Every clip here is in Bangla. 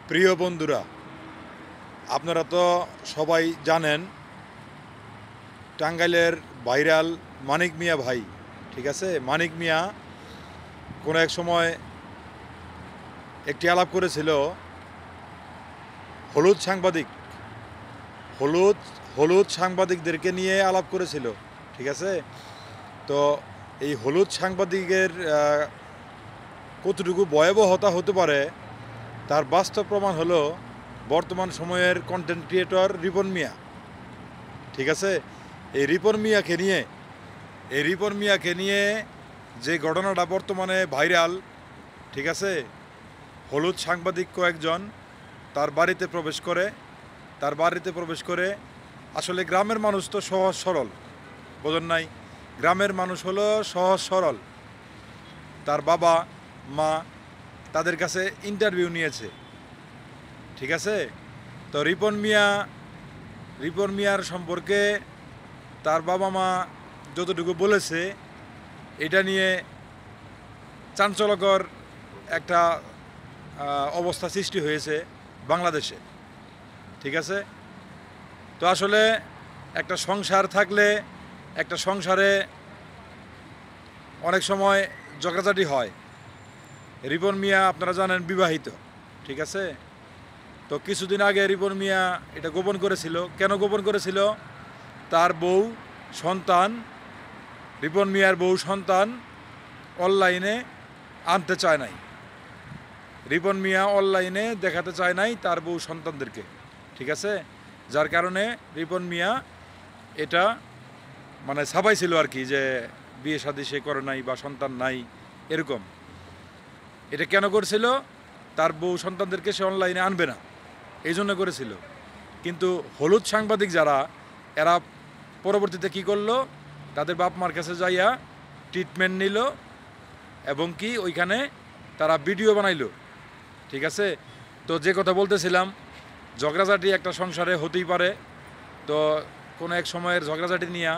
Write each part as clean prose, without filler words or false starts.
প্রিয় বন্ধুরা, আপনারা তো সবাই জানেন টাঙ্গাইলের ভাইরাল মানিক মিয়া ভাই, ঠিক আছে। মানিক মিয়া কোনো এক সময় একটি আলাপ করেছিল হলুদ সাংবাদিক হলুদ হলুদ সাংবাদিকদেরকে নিয়ে আলাপ করেছিল, ঠিক আছে। তো এই হলুদ সাংবাদিকের কতটুকু ভয়াবহতা হতে পারে তার বাস্তব প্রমাণ হলো বর্তমান সময়ের কন্টেন্ট ক্রিয়েটর রিপন মিয়া, ঠিক আছে। এই রিপন মিয়াকে নিয়ে যে ঘটনাটা বর্তমানে ভাইরাল, ঠিক আছে। হলুদ সাংবাদিক কয়েকজন তার বাড়িতে প্রবেশ করে আসলে গ্রামের মানুষ তো সহজ সরল, বোঝেন নাই? গ্রামের মানুষ হলো সহজ সরল। তার বাবা মা তাদের কাছে ইন্টারভিউ নিয়েছে, ঠিক আছে। তো রিপন মিয়ার সম্পর্কে তার বাবা মা যতটুকু বলেছে, এটা নিয়ে চাঞ্চল্যকর একটা অবস্থা সৃষ্টি হয়েছে বাংলাদেশে, ঠিক আছে। তো আসলে একটা সংসার থাকলে একটা সংসারে অনেক সময় ঝগড়াঝাটি হয়। রিপন মিয়া আপনারা জানেন বিবাহিত, ঠিক আছে। তো কিছুদিন আগে রিপন মিয়া এটা গোপন করেছিল। কেন গোপন করেছিল? তার রিপন মিয়ার বউ সন্তান অনলাইনে আনতে চায় নাই। রিপন মিয়া অনলাইনে দেখাতে চায় নাই তার বউ সন্তানদেরকে, ঠিক আছে। যার কারণে রিপন মিয়া এটা মানে ছাপাইছিল আর কি, যে বিয়ে শাদী সে করে নাই বা সন্তান নাই এরকম। এটা কেন করছিল? তার বউ সন্তানদেরকে সে অনলাইনে আনবে না, এই জন্য করেছিল। কিন্তু হলুদ সাংবাদিক যারা, এরা পরবর্তীতে কি করলো? তাদের বাপ মার কাছে যাইয়া ট্রিটমেন্ট নিল এবং কি ওইখানে তারা ভিডিও বানাইলো, ঠিক আছে। তো যে কথা বলতেছিলাম, ঝগড়াঝাটি একটা সংসারে হতেই পারে। তো কোনো এক সময়ের ঝগড়াঝাটি নিয়ে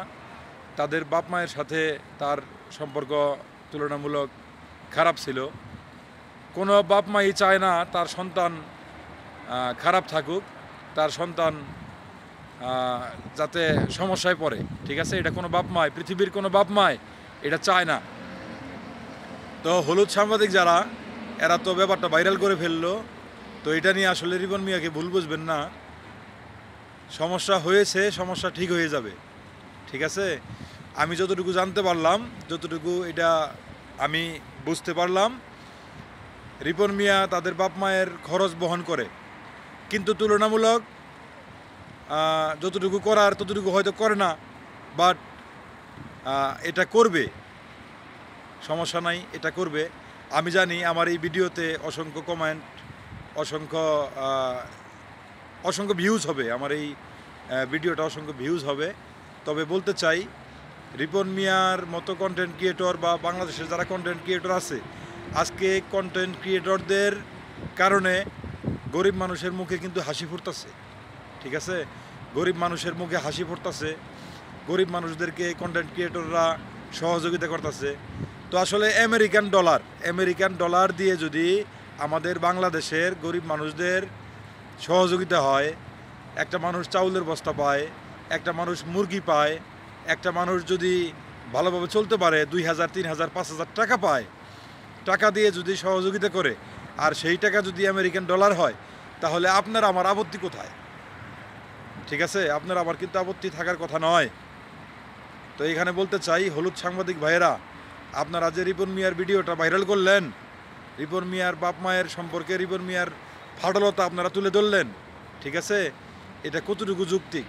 তাদের বাপ মায়ের সাথে তার সম্পর্ক তুলনামূলক খারাপ ছিল। কোনো বাপ মাই চায় না তার সন্তান খারাপ থাকুক, তার সন্তান যাতে সমস্যায় পড়ে, ঠিক আছে। এটা কোনো বাপ মায়, পৃথিবীর কোনো বাপ মায় এটা চায় না। তো হলুদ সাংবাদিক যারা, এরা তো ব্যাপারটা ভাইরাল করে ফেললো। তো এটা নিয়ে আসলে রিপন মিয়াকে ভুল বুঝবেন না। সমস্যা হয়েছে, সমস্যা ঠিক হয়ে যাবে, ঠিক আছে। আমি যতটুকু জানতে পারলাম, যতটুকু এটা আমি বুঝতে পারলাম, রিপন মিয়া তাদের বাপ মায়ের খরচ বহন করে, কিন্তু তুলনামূলক যতটুকু করার ততটুকু হয়তো করে না, বাট এটা করবে, সমস্যা নাই, এটা করবে। আমি জানি আমার এই ভিডিওতে অসংখ্য কমেন্ট, অসংখ্য ভিউজ হবে, আমার এই ভিডিওটা অসংখ্য ভিউজ হবে। তবে বলতে চাই, রিপন মিয়ার মতো কন্টেন্ট ক্রিয়েটর বা বাংলাদেশের যারা কন্টেন্ট ক্রিয়েটর আছে, আজকে কন্টেন্ট ক্রিয়েটরদের কারণে গরিব মানুষের মুখে কিন্তু হাসি ফুটতেছে, ঠিক আছে। গরিব মানুষের মুখে হাসি ফুটতেছে, গরিব মানুষদেরকে কন্টেন্ট ক্রিয়েটররা সহযোগিতা করতেছে। তো আসলে আমেরিকান ডলার দিয়ে যদি আমাদের বাংলাদেশের গরিব মানুষদের সহযোগিতা হয়, একটা মানুষ চাউলের বস্তা পায়, একটা মানুষ মুরগি পায়, একটা মানুষ যদি ভালোভাবে চলতে পারে 2,000, 3,000, 5,000 টাকা পায়, টাকা দিয়ে যদি সহযোগিতা করে, আর সেই টাকা যদি আমেরিকান ডলার হয়, তাহলে আপনার আমার আপত্তি কোথায়? ঠিক আছে, আপনার আমার কিন্তু আপত্তি থাকার কথা নয়। তো এখানে বলতে চাই, হলুদ সাংবাদিক ভাইয়েরা, আপনারা যে রিপন মিয়ার ভিডিওটা ভাইরাল করলেন, রিপন মিয়ার বাপ মায়ের সম্পর্কে রিপন মিয়ার ফাটলতা আপনারা তুলে ধরলেন, ঠিক আছে। এটা কতটুকু যৌক্তিক?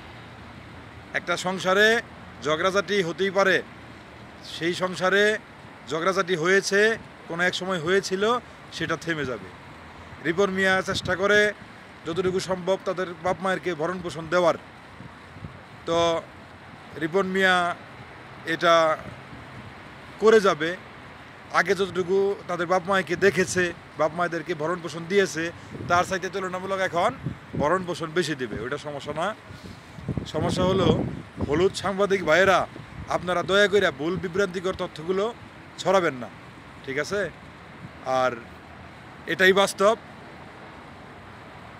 একটা সংসারে ঝগড়াঝাটি হতেই পারে, সেই সংসারে ঝগড়াঝাটি হয়েছে, কোনো এক সময় হয়েছিল, সেটা থেমে যাবে। রিপন মিয়া চেষ্টা করে যতটুকু সম্ভব তাদের বাপ মায়েরকে ভরণ পোষণ দেওয়ার। তো রিপন মিয়া এটা করে যাবে। আগে যতটুকু তাদের বাপ মায়েরকে দেখেছে, বাপ মায়েদেরকে ভরণ পোষণ দিয়েছে, তার চাইতে তুলনামূলক এখন ভরণ পোষণ বেশি দেবে, ওইটা সমস্যা না। সমস্যা হলো হলুদ সাংবাদিক ভাইয়েরা, আপনারা দয়া করে ভুল বিভ্রান্তিকর তথ্যগুলো ছড়াবেন না, ঠিক আছে। আর এটাই বাস্তব।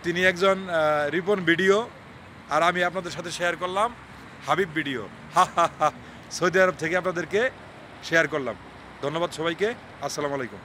তিনি একজন রিপন ভিডিও, আর আমি আপনাদের সাথে শেয়ার করলাম হাবিব ভিডিও। হা হা হা, সৌদি আরব থেকে আপনাদেরকে শেয়ার করলাম। ধন্যবাদ সবাইকে, আসসালামু আলাইকুম।